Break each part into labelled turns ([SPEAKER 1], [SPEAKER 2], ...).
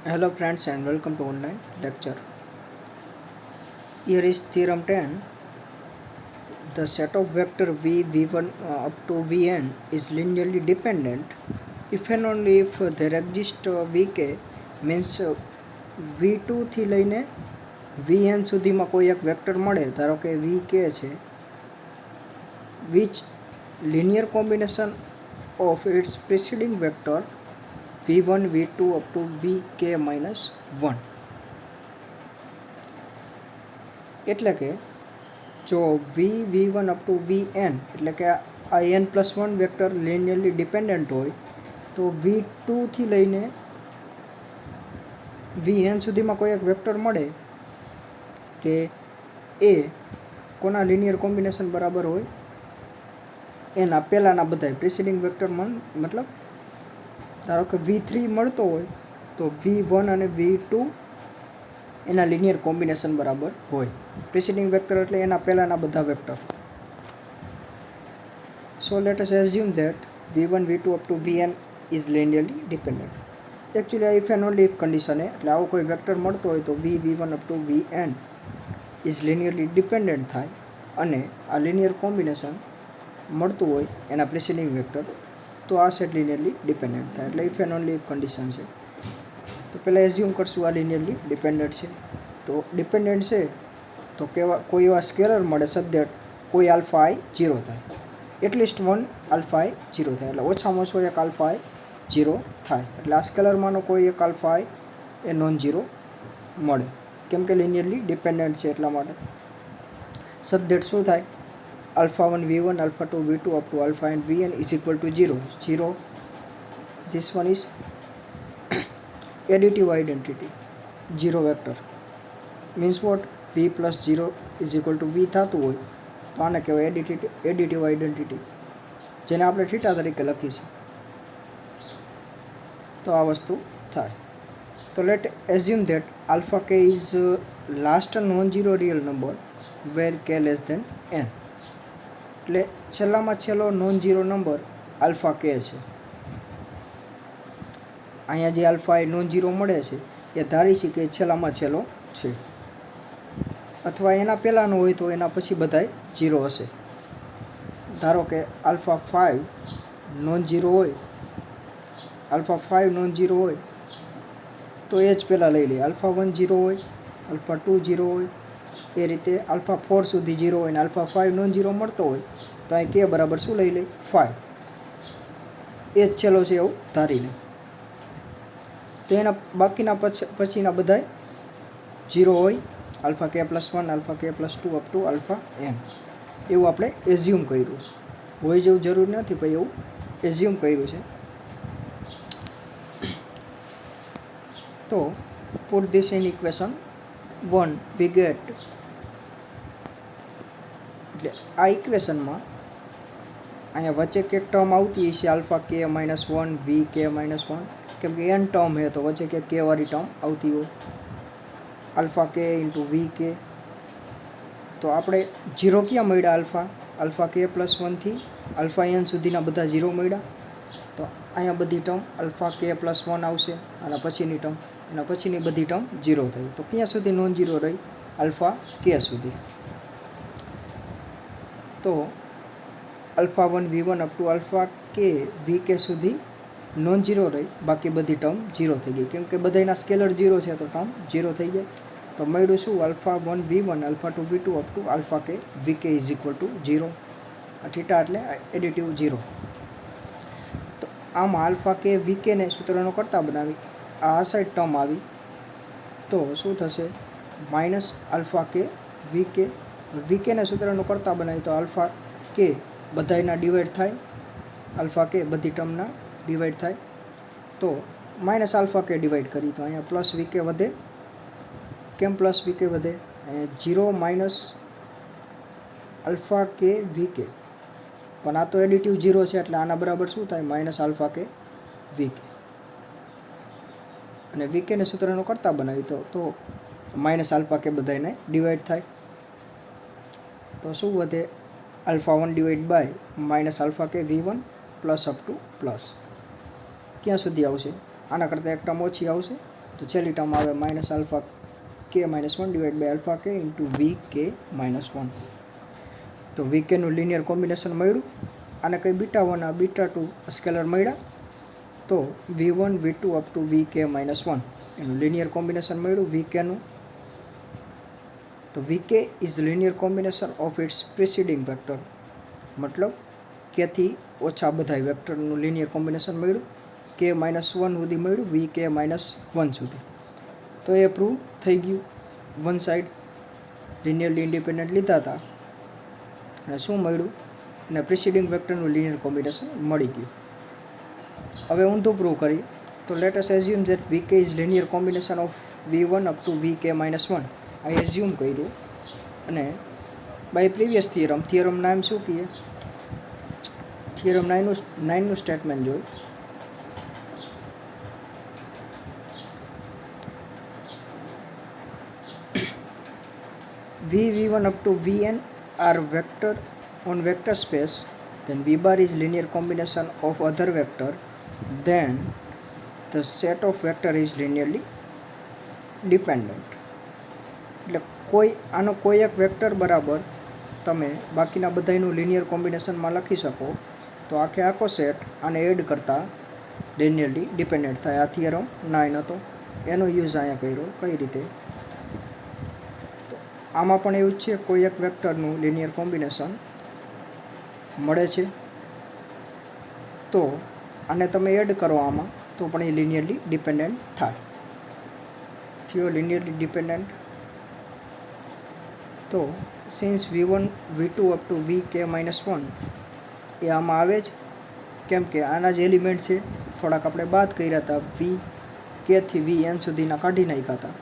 [SPEAKER 1] Hello friends and welcome to online lecture. Here is theorem 10. The set of vector v1 up to vn is linearly dependent if and only if there exists vk means v2 થી લઈને vn સુધીમાં કોઈ એક vector મળે, ધારો કે vk છે, which linear combination of its preceding vector v1 v2 up to vk minus 1. એટલે કે જો v1 અપ ટુ vn એટલે કે આ n+1 વેક્ટર linearly dependent હોય તો v2 થી લઈને vn સુધીમાં કોઈ એક વેક્ટર મળે કે એ કોના linear combination બરાબર હોય, એના પહેલાંના બધાય પ્રિસીડિંગ વેક્ટર મતલબ ધારો કે v3 મળતો હોય તો v1 અને v2 એના linear combination બરાબર હોય. પ્રિસીડિંગ વેક્ટર એટલે એના પહેલાંના બધા vector. So let us assume that v1 v2 up to vn is linearly dependent. Actually if and only if condition है, એટલે આવો કોઈ વેક્ટર મળતો હોય તો v1 up to vn is linearly dependent થાય અને આ linear combination મળતું હોય એના પ્રિસીડિંગ વેક્ટર તો આ સેટ linearly dependent થાય. એટલે if and only if condition છે. તો પહેલાં એઝ્યુમ કરશું આ linearly dependent છે. તો ડિપેન્ડન્ટ છે તો કોઈ એવા સ્કેલર મળે સદ્ય કોઈ આલ્ફા આઈ 0 થાય, એટલીસ્ટ વન આલ્ફા આઈ 0 થાય, એટલે ઓછામાં ઓછો એક આલ્ફા આઈ 0 થાય. એટલે આ સ્કેલરમાંનો કોઈ એક આલ્ફા આઈ એ નોન ઝીરો મળે, કેમ કે linearly dependent છે એટલા માટે. સદ્યટ શું થાય, alpha 1 v1 alpha 2 v2 up to alpha and vn is equal to 0. This one is additive identity, 0 vector means what, v plus 0 is equal to v થતું હોય તો આને કહેવાય એડિટિવ આઇડેન્ટિટી, જેને આપણે થીટા તરીકે લખીશું તો આ વસ્તુ થાય. તો let assume that alpha k is last non zero real number where k less than n. એટલે છેલ્લામાં છેલ્લો નોન ઝીરો નંબર આલ્ફા કે છે. અહીંયા જે આલ્ફા એ નોન ઝીરો મળે છે એ ધારી છે કે છેલ્લામાં છેલ્લો છે, અથવા એના પહેલાંનો હોય તો એના પછી બધાય ઝીરો હશે. ધારો કે આલ્ફા 5 નોન ઝીરો હોય, આલ્ફા 5 નોન ઝીરો હોય તો એ જ પહેલાં લઈ લઈએ. આલ્ફા 1 ઝીરો હોય, આલ્ફા 2 ઝીરો હોય, એ રીતે આલ્ફા 4 સુધી ઝીરો હોય ને આલ્ફા 5 નોન ઝીરો મળતો હોય તો અહીં કે બરાબર શું લઈ લે, 5, એ જ છેલ્લો છે એવું ધારી લે. તો એના બાકીના પછીના બધાય ઝીરો હોય, આલ્ફા કે +1 આલ્ફા કે +2 અપ ટુ આલ્ફા n, એવું આપણે એઝ્યુમ કર્યું. હોય જેવું જરૂર નથી પણ એવું એઝ્યુમ કર્યું છે. તો put this in equation 1 we get, એટલે આ ઇક્વેશનમાં અહીંયા વચ્ચે કંઈક ટર્મ આવતી હશે આલ્ફા કે -1 વી કે -1, કેમ કે n ટર્મ છે તો વચ્ચે કે વાળી ટર્મ આવતી હોય, આલ્ફા કે ઇન્ટુ વી કે. તો આપણે ઝીરો ક્યાં મળ્યા, આલ્ફા કે +1 થી આલ્ફા n સુધીના બધા ઝીરો મળ્યા. તો અહીંયા બધી ટર્મ આલ્ફા કે +1 આવશે, અને પછીની ટર્મ, એના પછીની બધી ટર્મ ઝીરો થઈ. તો ક્યાં સુધી નોન ઝીરો રહી, આલ્ફા કે સુધી. તો alpha 1 v1 up to alpha કે વી કે સુધી નોન ઝીરો રહી, બાકી બધી ટર્મ ઝીરો થઈ ગઈ, કેમ કે બધાના સ્કેલર ઝીરો છે તો ટર્મ ઝીરો થઈ જાય. તો મળ્યું શું, alpha 1 v1 alpha 2 v2 up to alpha કે વી કે ઇઝ ઇક્વલ ટુ 0. આ થીટા એટલે એડિટિવ 0. તો આમાં આલ્ફા કે વી કેને સૂત્રનો કરતા બનાવી આ સાઈડ ટર્મ આવી તો શું થશે, માઇનસ આલ્ફા કે વી કે. વી કેને સૂત્રનો કરતા બનાવી તો આલ્ફા કે બધાયના ડિવાઈડ થાય, આલ્ફા કે બધી ટર્મના ડિવાઈડ થાય, તો માઇનસ આલ્ફા કે ડિવાઈડ કરી તો અહીંયા પ્લસ વી કે વધે. કેમ પ્લસ વી કે વધે, 0 માઇનસ આલ્ફા કે વી કે, પણ આ તો એડિટિવ 0 છે એટલે આના બરાબર શું થાય, માઇનસ આલ્ફા કે વી કે. અને વી કેને સૂત્રનો કરતા બનાવી તો માઇનસ આલ્ફા કે બધાને ડિવાઈડ થાય તો શું વધે, alpha 1 divide by minus alpha k v1 plus up to plus. ક્યાં સુધી આવશે, આના કરતાં એક ટર્મ ઓછી આવશે, તો તો છેલ્લી ટર્મ આવે minus alpha k minus one divide by alpha k into v k minus one. તો વી કેનું લિનિયર કોમ્બિનેશન મળ્યું. આને કંઈ બીટા વન આ બીટા ટુ સ્કેલર મળ્યા. તો V1 V2 up to VK minus one એનું લિનિયર કોમ્બિનેશન મળ્યું VKનું. તો VK is linear combination of its preceding vector, મતલબ કેથી ઓછા બધા વેક્ટરનું લિનિયર કોમ્બિનેશન મળ્યું. કે માઇનસ વન સુધી મળ્યું VK માઇનસ વન સુધી. તો એ પ્રૂવ થઈ ગયું. વન સાઈડ લિનિયરલી ઇન્ડિપેન્ડન્ટ લીધા હતા અને શું મળ્યું, અને પ્રિસીડિંગ વેક્ટરનું લિનિયર કોમ્બિનેશન મળી ગયું. હવે ઊંધું પ્રૂવ કરી તો let us assume that VK is linear combination of V1 up to VK minus one. આ એઝ્યુમ કર્યું અને બાય પ્રીવિયસ થિયરમ નામ શું કહીએ, થિયરમ 9નું સ્ટેટમેન્ટ જોઈ. V1 up to Vn are vector on vector space, then V bar is linear combination of other vector, then the set of vector is linearly dependent. એટલે કોઈ એક vector બરાબર તમે બાકીના બધાનું લિનિયર કોમ્બિનેશનમાં લખી શકો તો આખો સેટ આને એડ કરતાં લિનિયરલી ડિપેન્ડન્ટ થાય. આ થિયરમ 9 હતો, એનો યુઝ અહીંયા કર્યો. કઈ રીતે, તો આમાં પણ એવું જ છે, કોઈ એક વેક્ટરનું લિનિયર કોમ્બિનેશન મળે છે તો આને તમે એડ કરો આમાં તો પણ એ લિનિયરલી ડિપેન્ડન્ટ થાય. થયો લિનિયરલી ડિપેન્ડન્ટ. તો since V1 V2 up to VK minus one એ આમાં આવે જ, કેમ કે આના જ એલિમેન્ટ છે. થોડાક આપણે બાદ કર્યા હતા, VK થી Vn સુધીના કાઢી નાખ્યા હતા,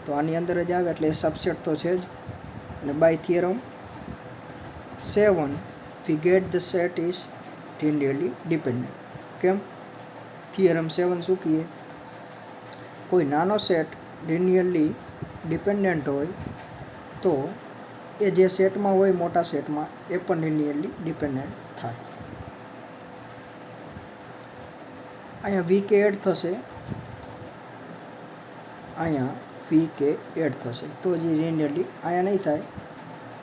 [SPEAKER 1] તો આની અંદર જ આવે એટલે એ સબસેટ તો છે જ. અને by theorem 7 we get the set is linearly dependent. કેમ, થિયરમ 7 શું કહીએ, કોઈ નાનો સેટ લિનિયરલી ડિપેન્ડન્ટ હોય તો એ જે સેટમાં હોય મોટા સેટમાં એ પણ લિનિયરલી ડિપેન્ડન્ટ થાય. અહીંયા VK એડ થશે, અહીંયા VK એડ થશે તો જે લિનિયરલી અહીંયા નહીં થાય.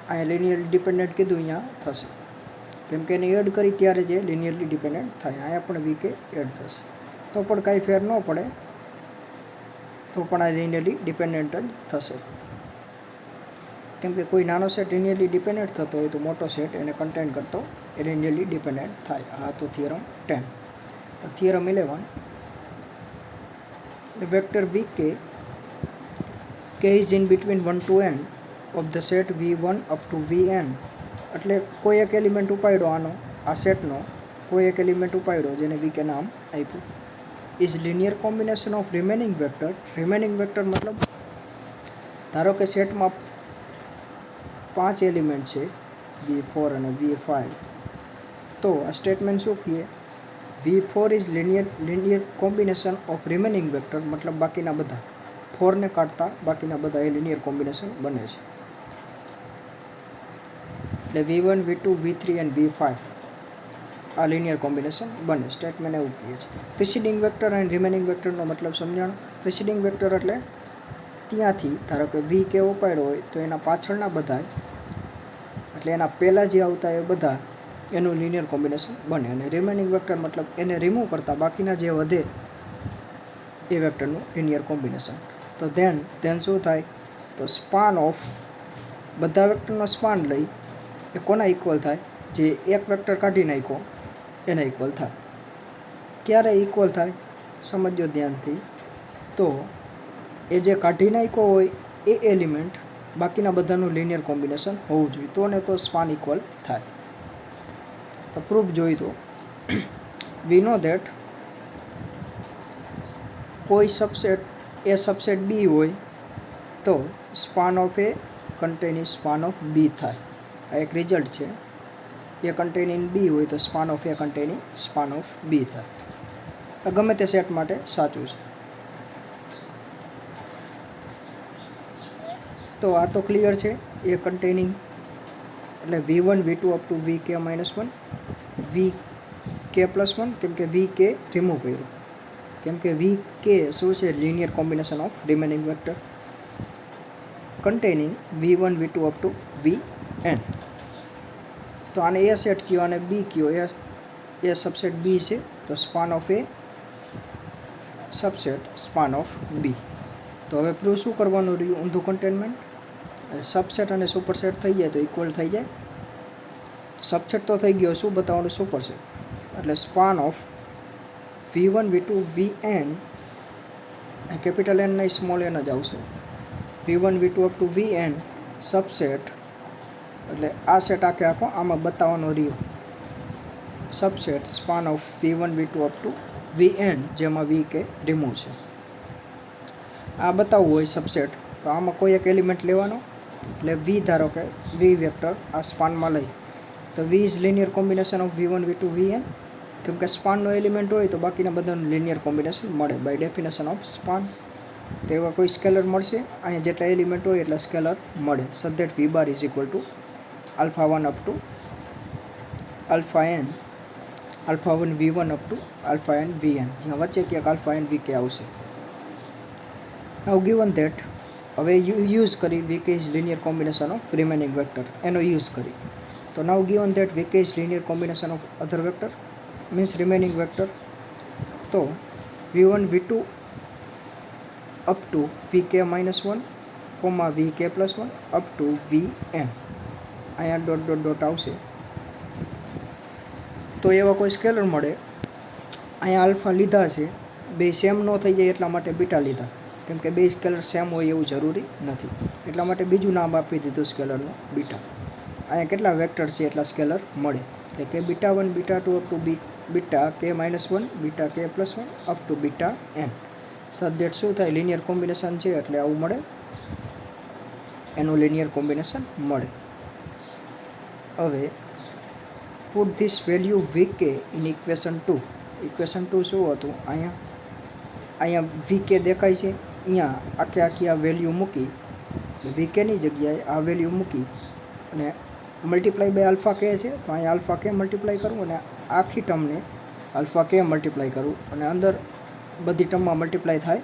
[SPEAKER 1] અહીંયા લિનિયરલી ડિપેન્ડન્ટ કીધું, અહીંયા થશે કેમ કે એને એડ કરી ત્યારે જે લિનિયરલી ડિપેન્ડન્ટ થાય. અહીંયા પણ VK એડ થશે તો પણ કાંઈ ફેર ન પડે, તો પણ આ લિનિયરલી ડિપેન્ડન્ટ જ થશે. કેમ કે કોઈ નાનો સેટ લિનિયરલી ડિપેન્ડન્ટ થતો હોય તો મોટો સેટ એને કન્ટેન્ટ કરતો એ લિનિયરલી ડિપેન્ડન્ટ થાય. આ તો theorem 10. Theorem 11, the vector VK K is in between 1 to n of the set V1 up to Vn. એટલે કોઈ એક એલિમેન્ટ ઉપાડ્યો આનો, આ સેટનો કોઈ એક એલિમેન્ટ ઉપાડ્યો જેને VK નામ આપ્યું. Is linear combination of remaining vector. Remaining vector મતલબ ધારો કે સેટમાં 5 એલિમેન્ટ છે, V4 અને V5, તો આ સ્ટેટમેન્ટ શું કહે, V4 is linear combination of remaining vector, મતલબ બાકીના બધા 4 ને કાઢતા બાકીના બધા એ લિનિયર કોમ્બિનેશન બને છે. એટલે V1 V2 V3 અને V5 આ લિનિયર કોમ્બિનેશન બને. સ્ટેટમેન્ટ એવું કહે છે. પ્રિસીડિંગ વેક્ટર અને રિમેનિંગ વેક્ટરનો મતલબ સમજાણ. પ્રિસીડિંગ વેક્ટર એટલે ત્યાંથી ધારો કે VK ઉપાડ્યો હોય તો એના પાછળના બધા, એટલે એના પહેલાં જે આવતા એ બધા એનું લિનિયર કોમ્બિનેશન બને. અને રિમેનિંગ વેક્ટર મતલબ એને રિમૂવ કરતાં બાકીના જે વધે એ વેક્ટરનું લિનિયર કોમ્બિનેશન. તો ધેન શું થાય, તો સ્પાન ઓફ બધા વેક્ટરનો સ્પાન લઈ એ કોના ઇક્વલ થાય, જે એક વેક્ટર કાઢી નાખ્યો એના ઇક્વલ થાય. ક્યારે ઇક્વલ થાય સમજો ધ્યાનથી, તો એ જે કાઢી નાખ્યો હોય એ એલિમેન્ટ બાકીના બધાનું લિનિયર કોમ્બિનેશન હોવું જોઈએ, તો ને તો સ્પાન ઇક્વલ થાય. તો પ્રૂફ જોઈ તો વી નો ધેટ કોઈ સબસેટ એ સબસેટ બી હોય તો span of A containing span of B થાય. આ એક રિઝલ્ટ છે. એ કન્ટેનિંગ બી હોય તો span of A containing span of B થાય. આ ગમે તે સેટ માટે સાચું છે. તો આ તો ક્લિયર છે. એ કન્ટેનિંગ એટલે V1 V2 up to VK minus one VK plus one, કેમ કે VK રિમૂવ કર્યું. કેમ કે વી કે શું છે? Linear combination of remaining vector containing v1 v2 up two vn. તો આને એ સેટ કયો અને બી કયો. એ સબસેટ બી છે તો span of A subset span of B. તો હવે પ્રૂવ શું કરવાનું રહ્યું? ઊંધું કન્ટેનમેન્ટ. સબસેટ અને સુપરસેટ થઈ જાય તો ઇક્વલ થઈ જાય. સબસેટ તો થઈ ગયો, શું બતાવવાનું? સુપરસેટ. એટલે span of v1 v2 vn, capital N નહીં સ્મોલ એન જ આવશે. v1 v2 up two vn subset, એટલે આ સેટ આખો આમાં બતાવવાનો રહ્યો. Subset span of v1 v2 up two vn, જેમાં v કે રિમૂવ છે. આ બતાવવું હોય સબસેટ તો આમાં કોઈ એક એલિમેન્ટ લેવાનો. એટલે v ધારો કે v વેક્ટર આ સ્પાનમાં લઈ તો v is linear combination of v1 v2 vn. કેમ કે સ્પાનનો એલિમેન્ટ હોય તો બાકીના બધાનું લિનિયર કોમ્બિનેશન મળે બાય ડેફિનેશન ઓફ સ્પાન. તો એવા કોઈ સ્કેલર મળશે, અહીંયા જેટલા એલિમેન્ટ હોય એટલા સ્કેલર મળે. Such that v bar is equal to alpha 1 up to alpha n, alpha 1 v1 up to alpha n vn, જ્યાં વચ્ચે ક્યાંક આલ્ફા n vk આવશે. નાઉ ગિવન ધેટ, હવે યુઝ કરી vk is linear combination of remaining vector, એનો use કરી. તો now given that vk is linear combination of other vector means remaining vector. તો v1 v2 up to vk minus 1 comma vk plus 1 up two vn, અહીંયા dot dot dot આવશે. તો એવા કોઈ scalar મળે. અહીંયા આલ્ફા લીધા છે, બે સેમ ન થઈ જાય એટલા માટે બીટા લીધા. કેમ કે બે સ્કેલર સેમ હોય એવું જરૂરી નથી, એટલા માટે બીજું નામ આપી દીધું સ્કેલરનું બીટા. અહીંયા કેટલા વેક્ટર છે એટલા સ્કેલર મળે. એટલે કે beta 1 beta 2 up to beta k minus 1 beta k plus 1 up two beta n. સચ ધેટ શું થાય? લિનિયર કોમ્બિનેશન છે એટલે આવું મળે, એનું લિનિયર કોમ્બિનેશન મળે. હવે put this value vk in equation 2. Equation 2 શું હતું? અહીંયા vk દેખાય છે, અહીંયા આખી આ વેલ્યુ મૂકી, vkની જગ્યાએ આ વેલ્યુ મૂકી અને મલ્ટીપ્લાય બાય આલ્ફા કે છે તો અહીંયા આલ્ફા કે મલ્ટીપ્લાય કરવું અને આખી ટર્મને આલ્ફા કે મલ્ટીપ્લાય કરવું અને અંદર બધી ટર્મમાં મલ્ટીપ્લાય થાય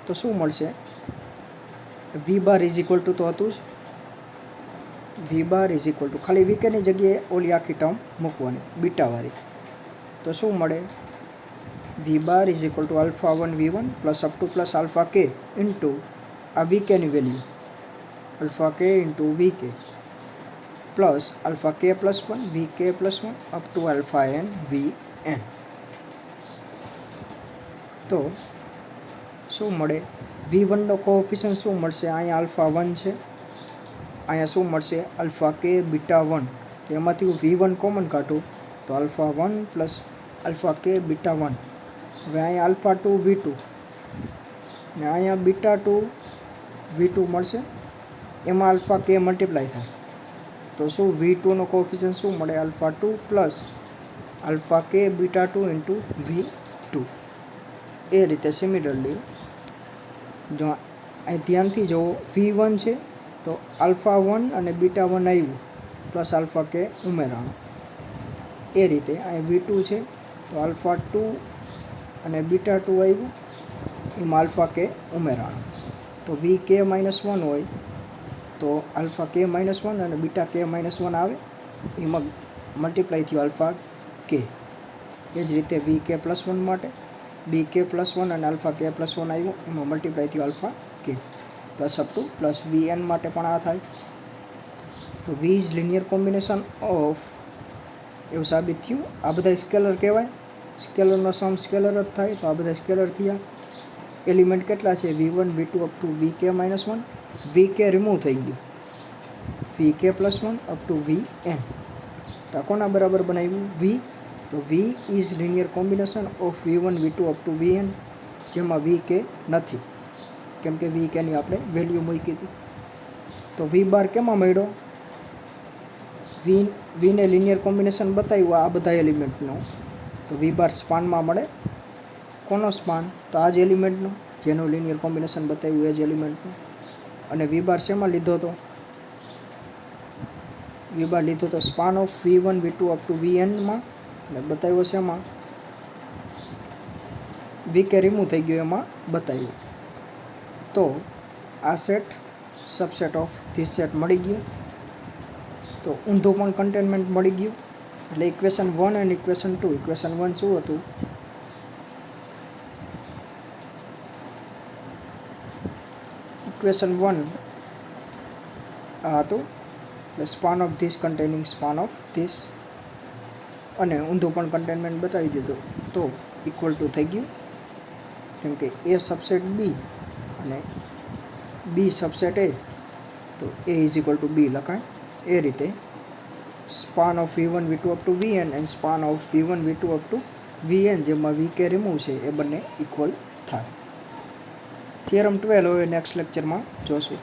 [SPEAKER 1] તો શું મળશે? v bar is equal two તો હતું જ, v bar is equal two ખાલી vkની જગ્યાએ ઓલી આખી ટર્મ મૂકવાની બીટાવાળી. તો શું મળે? v bar is equal to alpha 1 v1 plus up to plus alpha k into આ vkની value alpha k into vk plus alpha કે plus 1 vk plus 1 up to alpha n vn. તો શું મળે? v1નો કોએફિશિયન્ટ શું મળશે? અહીંયા આલ્ફા 1 છે, અહીંયા શું મળશે? આલ્ફા કે બીટા 1. તો એમાંથી હું v1 કોમન કાઢું તો આલ્ફા 1 પ્લસ આલ્ફા કે બીટા 1. હવે અહીંયા આલ્ફા 2 v2 ને અહીંયા બીટા 2 v2 મળશે, એમાં આલ્ફા કે મલ્ટીપ્લાય થાય તો શું v2નો કોએફિશિયન્ટ શું મળે? આલ્ફા 2 પ્લસ આલ્ફા કે બીટા 2 ઇન્ટુ v2. એ રીતે સિમિલરલી જો અહીં ધ્યાનથી જુઓ, v1 છે તો આલ્ફા 1 અને બીટા 1 આવ્યું પ્લસ આલ્ફા કે ઉમેરાણું. એ રીતે અહીં v2 છે તો આલ્ફા 2 અને બીટા 2 આવ્યું, એમાં આલ્ફા કે ઉમેરાણું. તો vk માઇનસ 1 હોય તો આલ્ફા કે માઇનસ 1 અને બીટા કે માઇનસ 1 આવે, એમાં મલ્ટીપ્લાય થયું આલ્ફા કે. એ જ રીતે vk પ્લસ 1 માટે bk પ્લસ 1 અને આલ્ફા કે પ્લસ 1 આવ્યું, એમાં મલ્ટીપ્લાય થયું આલ્ફા કે plus up to plus vn માટે પણ આ થાય. તો v is linear combination of, એવું સાબિત થયું. આ બધા સ્કેલર કહેવાય, સ્કેલરનો સમ સ્કેલર જ થાય. તો આ બધા સ્કેલર થયા. એલિમેન્ટ કેટલા છે? v1 v2 up to vk minus 1, vk remove થઈ ગયું, vk plus 1 up two vn. તો કોના બરાબર બનાવ્યું? v. તો v is linear combination of v1 v2 up two vn, જેમાં vk નથી કેમ કે vkની આપણે વેલ્યુ મૂકી હતી. તો v બાર કેમાં મળ્યો? vને લિનિયર કોમ્બિનેશન બતાવ્યું આ બધા એલિમેન્ટનો, તો v બાર સ્પાનમાં મળે. કોનો સ્પાન? તો આ જ એલિમેન્ટનો, જેનું લિનિયર કોમ્બિનેશન બતાવ્યું એ જ એલિમેન્ટનો. અને v બાર શેમાં લીધો હતો? v બાર લીધો તો span of v1 v2 up to vnમાં, અને બતાવ્યો શેમાં? વી કે રિમૂવ થઈ ગયું એમાં બતાવ્યું. તો આ set subset of this set મળી ગયું. તો ઊંધું પણ કન્ટેનમેન્ટ મળી ગયું. એટલે ઇક્વેશન 1 અને ઇક્વેશન 2. ઇક્વેશન 1 શું હતું? ઇક્વેશન 1 આ હતું, એટલે span of this containing span of this, અને ઊંધું પણ કન્ટેનમેન્ટ બતાવી દીધું. તો ઇક્વલ ટુ થઈ ગયું, કેમ કે એ સબસેટ બી અને બી સબસેટ એ, તો એ ઇઝ ઇક્વલ ટુ બી લખાય. એ રીતે span of V1 V2 up two Vn and span of V1 V2 up two Vn, જેમાં વી કે રિમૂવ છે, એ બંને ઇક્વલ થાય. થિયરમ 12 હવે નેક્સ્ટ લેક્ચરમાં જોશું.